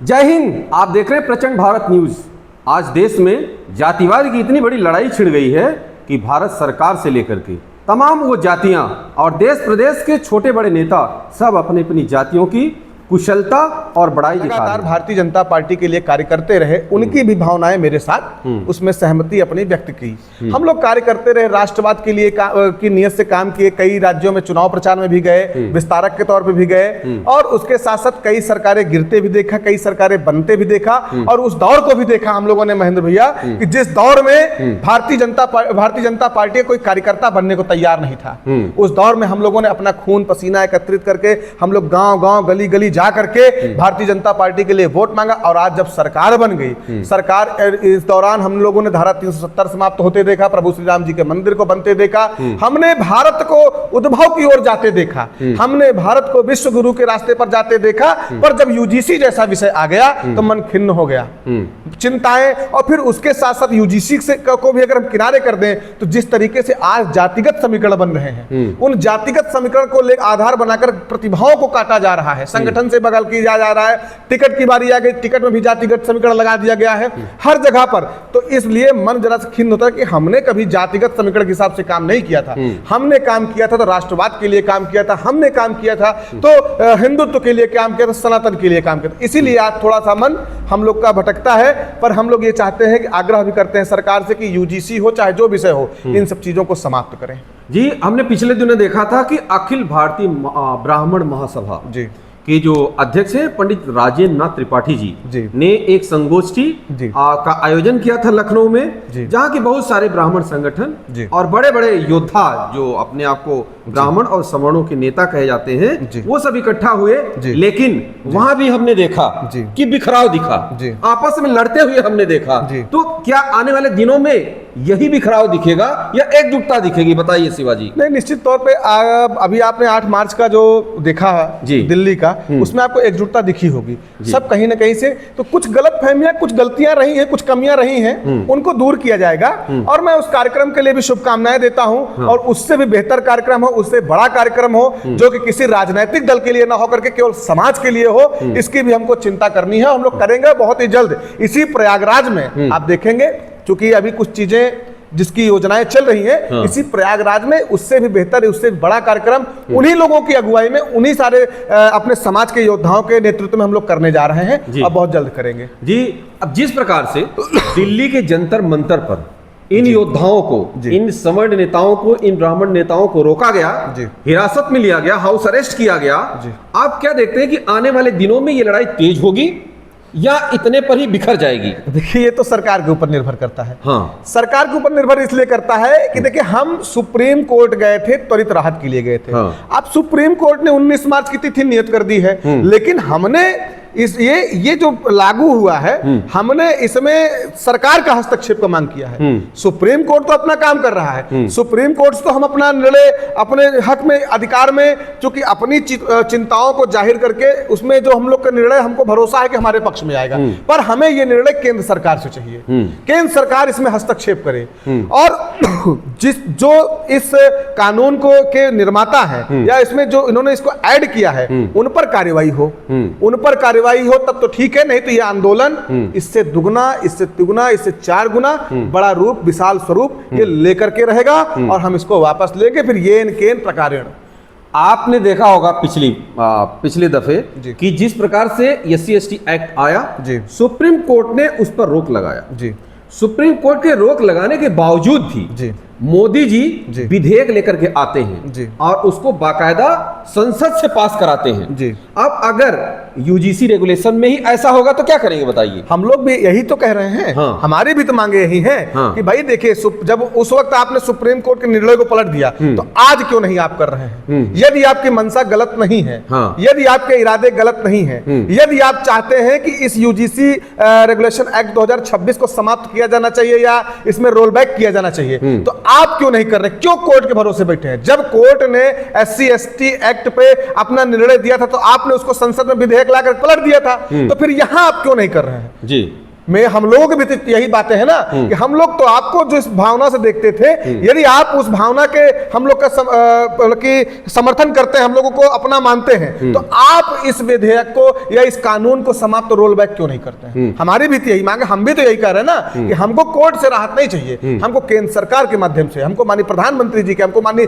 जय हिंद। आप देख रहे हैं प्रचंड भारत न्यूज। आज देश में जातिवाद की इतनी बड़ी लड़ाई छिड़ गई है कि भारत सरकार से लेकर के तमाम वो जातियां और देश प्रदेश के छोटे बड़े नेता सब अपनी अपनी जातियों की कुशलता और बड़ाई दिखा रहे लगातार हैं। भारतीय जनता पार्टी के लिए कार्य करते रहे, उनकी भी भावनाएं मेरे साथ उसमें सहमति अपनी व्यक्त की। हम लोग कार्य करते रहे, राष्ट्रवाद के लिए की नियत से काम किए, कई राज्यों में चुनाव प्रचार में भी गए, विस्तारक के तौर पे भी गए और उसके साथ साथ कई सरकारें गिरते भी देखा, कई सरकारें बनते भी देखा और उस दौर को भी देखा हम लोगों ने महेंद्र भैया कि जिस दौर में भारतीय जनता पार्टी कोई कार्यकर्ता बनने को तैयार नहीं था। उस दौर में हम लोगों ने अपना खून पसीना एकत्रित करके हम लोग गांव गांव गली गली जा करके भारतीय जनता पार्टी के लिए वोट मांगा और आज जब सरकार बन गई, सरकार इस दौरान हम लोगों ने धारा 370 समाप्त होते देखा, प्रभु श्री राम जी के मंदिर को बनते देखा, हमने भारत को उद्भव की ओर जाते देखा, हमने भारत को विश्व गुरु के रास्ते पर जाते देखा। पर जब यूजीसी जैसा विषय आ गया तो मन खिन्न हो गया, चिंताएं। और फिर उसके साथ साथ यूजीसी को भी अगर हम किनारे कर दें तो जिस तरीके से आज जातिगत समीकरण बन रहे हैं, उन जातिगत समीकरण को लेकर आधार बनाकर प्रतिभाओं को काटा जा रहा है, संगठन से बगल किया जा रहा है, टिकट की बारी आ गई, टिकट में भी जातिगत समीकरण लगा दिया गया है हर जगह पर। तो इसलिए मन जरा से खिन्न होता है कि हमने कभी जातिगत समीकरण के हिसाब से काम नहीं किया था। हमने काम किया था तो राष्ट्रवाद के लिए काम किया था, हमने काम किया था तो हिंदुत्व के लिए काम किया था, सनातन के लिए काम किया था। इसीलिए आज थोड़ा सा मन हम लोग का भटकता है, पर हम लोग ये चाहते हैं कि आग्रह भी करते हैं सरकार से कि यूजीसी हो चाहे जो विषय हो, इन सब चीजों को समाप्त करें। जी, हमने पिछले दिनों देखा था कि अखिल भारतीय ब्राह्मण महासभा जी के जो अध्यक्ष हैं पंडित राजेंद्र नाथ त्रिपाठी जी ने एक संगोष्ठी का आयोजन किया था लखनऊ में, जहां के बहुत सारे ब्राह्मण संगठन और बड़े बड़े योद्धा जो अपने आप को ब्राह्मण और सवर्णों के नेता कहे जाते हैं वो सब इकट्ठा हुए। लेकिन वहां भी हमने देखा कि बिखराव दिखा, आपस में लड़ते हुए हमने देखा। तो क्या आने वाले दिनों में यही बिखराव दिखेगा या एकजुटता दिखेगी? बताइए शिवाजी। नहीं, निश्चित तौर पे अभी आपने 8 मार्च का जो देखा दिल्ली का, उसमें आपको एकजुटता दिखी होगी। सब कहीं ना कहीं से तो कुछ गलत फहमियां, कुछ गलतियां रही हैं, कुछ कमियां रही हैं, उनको दूर किया जाएगा और मैं उस कार्यक्रम के लिए भी शुभकामनाएं देता हूं। और उससे भी बेहतर कार्यक्रम हो, उससे बड़ा कार्यक्रम हो जो कि किसी राजनीतिक दल के लिए ना होकर के केवल समाज के लिए हो, इसकी भी हमको चिंता करनी है। हम लोग करेंगे बहुत ही जल्द। इसी प्रयागराज में आप देखेंगे, चूंकि अभी कुछ चीजें जिसकी योजनाएं चल रही हैं, इसी प्रयागराज में उससे भी बेहतर, उससे भी बड़ा कार्यक्रम उन्हीं लोगों की अगुवाई में, उन्हीं सारे अपने समाज के योद्धाओं के नेतृत्व में हम लोग करने जा रहे हैं और बहुत जल्द करेंगे। जी, अब जिस प्रकार से दिल्ली के जंतर मंतर पर इन योद्धाओं को, इन सवर्ण नेताओं को, इन ब्राह्मण नेताओं को रोका गया, हिरासत में लिया गया, हाउस अरेस्ट किया गया, आप क्या देखते हैं कि आने वाले दिनों में ये लड़ाई तेज होगी या इतने पर ही बिखर जाएगी? देखिए, ये तो सरकार के ऊपर निर्भर करता है। सरकार के ऊपर निर्भर इसलिए करता है कि देखिए, हम सुप्रीम कोर्ट गए थे, त्वरित राहत के लिए गए थे। अब सुप्रीम कोर्ट ने 19 मार्च की तिथि नियत कर दी है, लेकिन हमने ये जो लागू हुआ है, हमने इसमें सरकार का हस्तक्षेप का मांग किया है। सुप्रीम कोर्ट तो अपना काम कर रहा है, सुप्रीम कोर्ट तो हम अपना निर्णय अपने हक में, अधिकार में, चूंकि अपनी चिंताओं को जाहिर करके उसमें जो हम लोग का निर्णय, हमको भरोसा है कि हमारे पक्ष में आएगा। पर हमें ये निर्णय केंद्र सरकार से चाहिए, केंद्र सरकार इसमें हस्तक्षेप करे और जो इस कानून को के निर्माता है या इसमें जो इन्होंने इसको ऐड किया है, उन पर कार्रवाई हो, उन पर कार्रवाई हो तब तो ठीक है, नहीं तो यह आंदोलन इससे दुगना, इससे तिगुना, इससे 4 गुना बड़ा रूप, विशाल स्वरूप ये लेकर के रहेगा और हम इसको वापस लेंगे फिर येन केन प्रकारेण। आपने देखा होगा पिछले दफे कि जिस प्रकार से SC/ST एक्ट आया, सुप्रीम कोर्ट ने उस पर रोक लगाया। सुप्रीम कोर्ट के रोक लगाने के बावजूद भी मोदी जी विधेयक लेकर के आते हैं और उसको बाकायदा संसद से पास कराते हैं। अब अगर यूजीसी रेगुलेशन में ही ऐसा होगा तो क्या करेंगे बताइए? हम लोग भी यही तो कह रहे हैं। हमारी भी तो मांगे यही हैं कि भाई देखिए, जब उस वक्त आपने सुप्रीम कोर्ट के निर्णय को पलट दिया तो आज क्यों नहीं आप कर रहे हैं? यदि आपकी मंशा गलत नहीं है, यदि आपके इरादे गलत नहीं है, यदि आप चाहते हैं कि इस यूजीसी रेगुलेशन एक्ट 2026 को समाप्त किया जाना चाहिए या इसमें रोल बैक किया जाना चाहिए, तो आप क्यों नहीं कर रहे? क्यों कोर्ट के भरोसे बैठे हैं? जब कोर्ट ने SC/ST एक्ट पे अपना निर्णय दिया था तो आपने उसको संसद में विधेयक लाकर पलट दिया था, तो फिर यहां आप क्यों नहीं कर रहे हैं? में हम लोगों की भी तो यही बातें हैं ना कि हम लोग तो आपको जो इस भावना से देखते थे, यदि आप उस भावना के हम लोग का की समर्थन करते हैं, हम लोगों को अपना मानते हैं, तो आप इस विधेयक को या इस कानून को समाप्त रोल बैक क्यों नहीं करते हैं? हमारी भी तो यही मांग है, हम भी तो यही कह रहे हैं ना कि हमको कोर्ट से राहत नहीं चाहिए, हमको केंद्र सरकार के माध्यम से, हमको माननीय प्रधानमंत्री जी के, हमको माननीय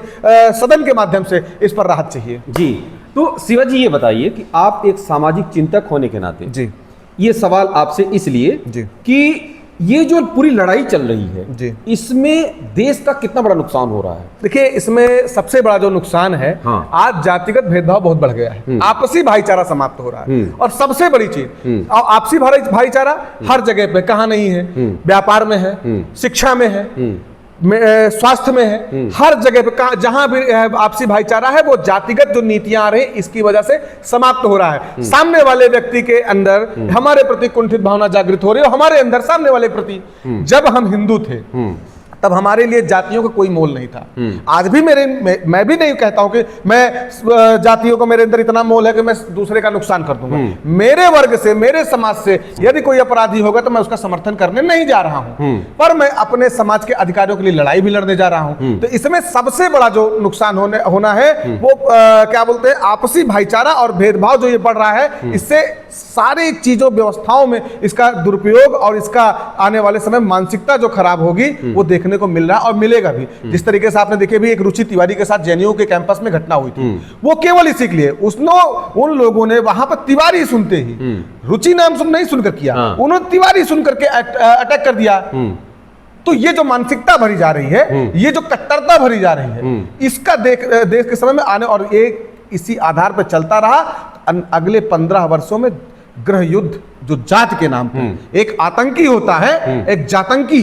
सदन के माध्यम से इस पर राहत चाहिए। जी, तो शिवा जी ये बताइए कि आप एक सामाजिक चिंतक होने के नाते जी, ये सवाल आपसे इसलिए जी कि ये जो पूरी लड़ाई चल रही है जी, इसमें देश का कितना बड़ा नुकसान हो रहा है? देखिए, इसमें सबसे बड़ा जो नुकसान है, हाँ। आज जातिगत भेदभाव बहुत बढ़ गया है, आपसी भाईचारा समाप्त हो रहा है। और सबसे बड़ी चीज, आपसी भाईचारा हर जगह पे कहाँ नहीं है? व्यापार में है, शिक्षा में है, स्वास्थ्य में है, हर जगह पे जहां भी आपसी भाईचारा है, वो जातिगत जो नीतियां आ रही इसकी वजह से समाप्त हो रहा है। सामने वाले व्यक्ति के अंदर हमारे प्रति कुंठित भावना जागृत हो रही है, हमारे अंदर सामने वाले के प्रति। जब हम हिंदू थे तब हमारे लिए जातियों का कोई मोल नहीं था। आज भी मैं भी नहीं कहता हूं कि मैं जातियों को मेरे अंदर इतना मोल है कि मैं दूसरे का नुकसान कर दूंगा। मेरे वर्ग से, मेरे समाज से यदि कोई अपराधी होगा तो मैं उसका समर्थन करने नहीं जा रहा हूं, पर मैं अपने समाज के अधिकारियों के लिए लड़ाई भी लड़ने जा रहा हूं। तो इसमें सबसे बड़ा जो नुकसान होना है वो क्या बोलते हैं, आपसी भाईचारा और भेदभाव जो ये बढ़ रहा है, इससे सारी चीजों व्यवस्थाओं में इसका दुरुपयोग और इसका आने वाले समय मानसिकता जो खराब होगी वो देखने को मिल रहा है और मिलेगा भी। जिस तरीके से आपने देखे भी एक रुचि तिवारी के साथ जेएनयू के कैंपस में घटना हुई थी, वो केवल इसी के लिए उन लोगों ने वहां पर तिवारी सुनते ही रुचि नाम नहीं सुनकर किया, उन्होंने तिवारी सुनकर के अटैक कर दिया। तो ये जो मानसिकता भरी जा रही है, ये जो कट्टरता भरी जा रही है, इसका देश के समय में आने, और एक इसी आधार पर चलता रहा अगले 15 वर्षों में गृह युद्ध जो जात के नाम पे एक आतंकी होता है, एक जातंकी,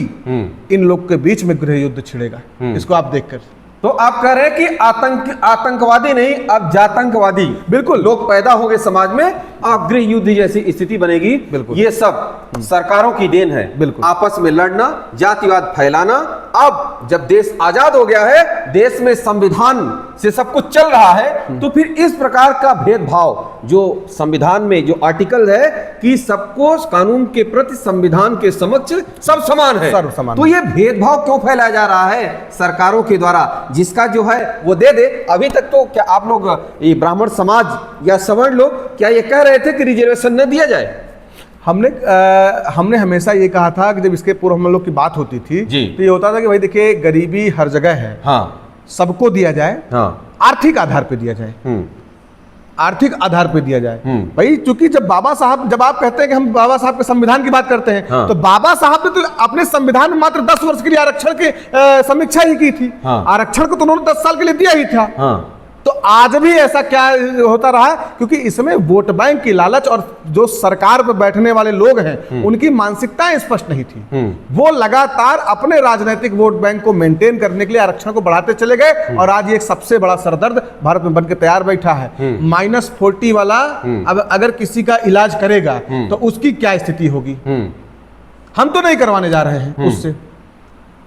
इन लोग के बीच में गृह युद्ध छिड़ेगा। इसको आप देखकर तो आप कह रहे हैं कि आतंकवादी नहीं, अब जातंकवादी बिल्कुल लोग पैदा होंगे समाज में, अब गृह युद्ध जैसी स्थिति बनेगी। बिल्कुल, ये सब सरकारों की देन है। बिल्कुल, आपस में लड़ना, जातिवाद फैलाना। अब जब देश आजाद हो गया है, देश में संविधान से सब कुछ चल रहा है, तो फिर इस प्रकार का भेदभाव जो संविधान में जो आर्टिकल है कि सबको कानून के प्रति संविधान के समक्ष सब समान है, तो ये भेदभाव क्यों फैलाया जा रहा है सरकारों के द्वारा? जिसका जो है वो दे दे। अभी तक तो क्या आप लोग ये ब्राह्मण समाज या सवर्ण लोग क्या ये कह रहे थे कि रिजर्वेशन न दिया जाए? हमने हमेशा ये कहा था कि जब इसके पूर्व हम लोग की बात होती थी तो ये होता था कि भाई देखिए, गरीबी हर जगह है, सबको दिया जाए, आर्थिक आधार पे दिया जाए, आर्थिक आधार पे दिया जाए। भाई चूंकि जब आप कहते हैं कि हम बाबा साहब के संविधान की बात करते हैं, तो बाबा साहब ने तो अपने संविधान में मात्र 10 वर्ष के लिए आरक्षण की समीक्षा ही की थी। आरक्षण को तो उन्होंने 10 साल के लिए दिया ही था। तो आज भी ऐसा क्या होता रहा? क्योंकि इसमें वोट बैंक की लालच और जो सरकार पर बैठने वाले लोग हैं उनकी मानसिकताएं स्पष्ट नहीं थी। वो लगातार अपने राजनीतिक वोट बैंक को मेंटेन करने के लिए आरक्षण को बढ़ाते चले गए, और आज ये एक सबसे बड़ा सरदर्द भारत में बनकर तैयार बैठा है। -40 वाला अब अगर किसी का इलाज करेगा तो उसकी क्या स्थिति होगी? हम तो नहीं करवाने जा रहे हैं उससे।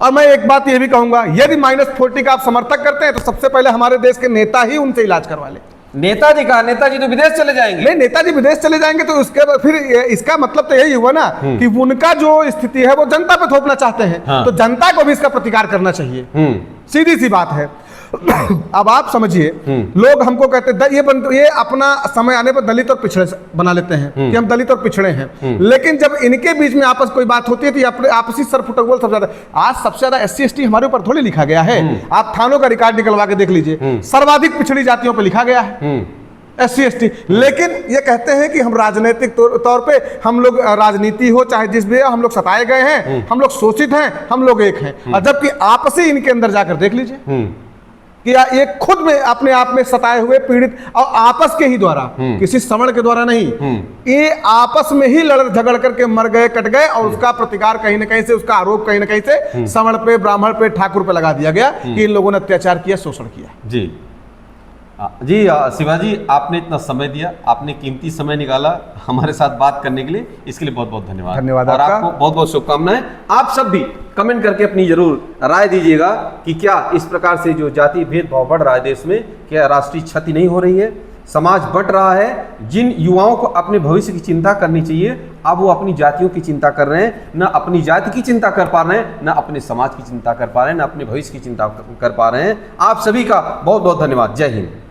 और मैं एक बात ये भी कहूंगा, यदि -40 का आप समर्थक करते हैं तो सबसे पहले हमारे देश के नेता ही उनसे इलाज करवा ले। नेताजी का, नेताजी तो विदेश चले जाएंगे। नहीं, नेताजी विदेश चले जाएंगे तो उसके फिर इसका मतलब तो यही हुआ ना कि उनका जो स्थिति है वो जनता पे थोपना चाहते हैं। तो जनता को भी इसका प्रतिकार करना चाहिए, सीधी सी बात है। अब आप समझिए, लोग हमको कहते हैं ये अपना समय आने पर दलित और पिछड़े बना लेते हैं कि हम दलित और पिछड़े हैं, लेकिन जब इनके बीच में आपस कोई बात होती है तो ये आपसी सरफुटबॉल सबसे ज्यादा। आज सबसे ज्यादा SC ST हमारे ऊपर थोड़ी लिखा गया है। आप थानों का रिकॉर्ड निकलवा के देख लीजिए, सर्वाधिक पिछड़ी जातियों पर लिखा गया है SC ST। लेकिन ये कहते हैं कि हम राजनीतिक तौर पे हम लोग, राजनीति हो चाहे जिस भी, हम लोग सताए गए हैं, हम लोग शोषित हैं, हम लोग एक हैं। और जबकि आपसी इनके अंदर जाकर देख लीजिए कि ये खुद में अपने आप में सताए हुए, पीड़ित, और आपस के ही द्वारा, किसी सवर्ण के द्वारा नहीं, ये आपस में ही लड़ झगड़ करके मर गए, कट गए, और उसका प्रतिकार कहीं ना कहीं से, उसका आरोप कहीं ना कहीं से सवर्ण पे, ब्राह्मण पे, ठाकुर पे लगा दिया गया कि इन लोगों ने अत्याचार किया, शोषण किया। जी शिवाजी, आपने इतना समय दिया, आपने कीमती समय निकाला हमारे साथ बात करने के लिए, इसके लिए बहुत बहुत धन्यवाद। धन्यवाद और आपको बहुत बहुत शुभकामनाएं। आप सब भी कमेंट करके अपनी जरूर राय दीजिएगा कि क्या इस प्रकार से जो जाति भेदभाव बढ़ रहा है देश में, क्या राष्ट्रीय क्षति नहीं हो रही है, समाज बट रहा है। जिन युवाओं को अपने भविष्य की चिंता करनी चाहिए अब वो अपनी जातियों की चिंता कर रहे हैं, न अपनी जाति की चिंता कर पा रहे हैं, न अपने समाज की चिंता कर पा रहे हैं, न अपने भविष्य की चिंता कर पा रहे हैं। आप सभी का बहुत बहुत धन्यवाद। जय हिंद।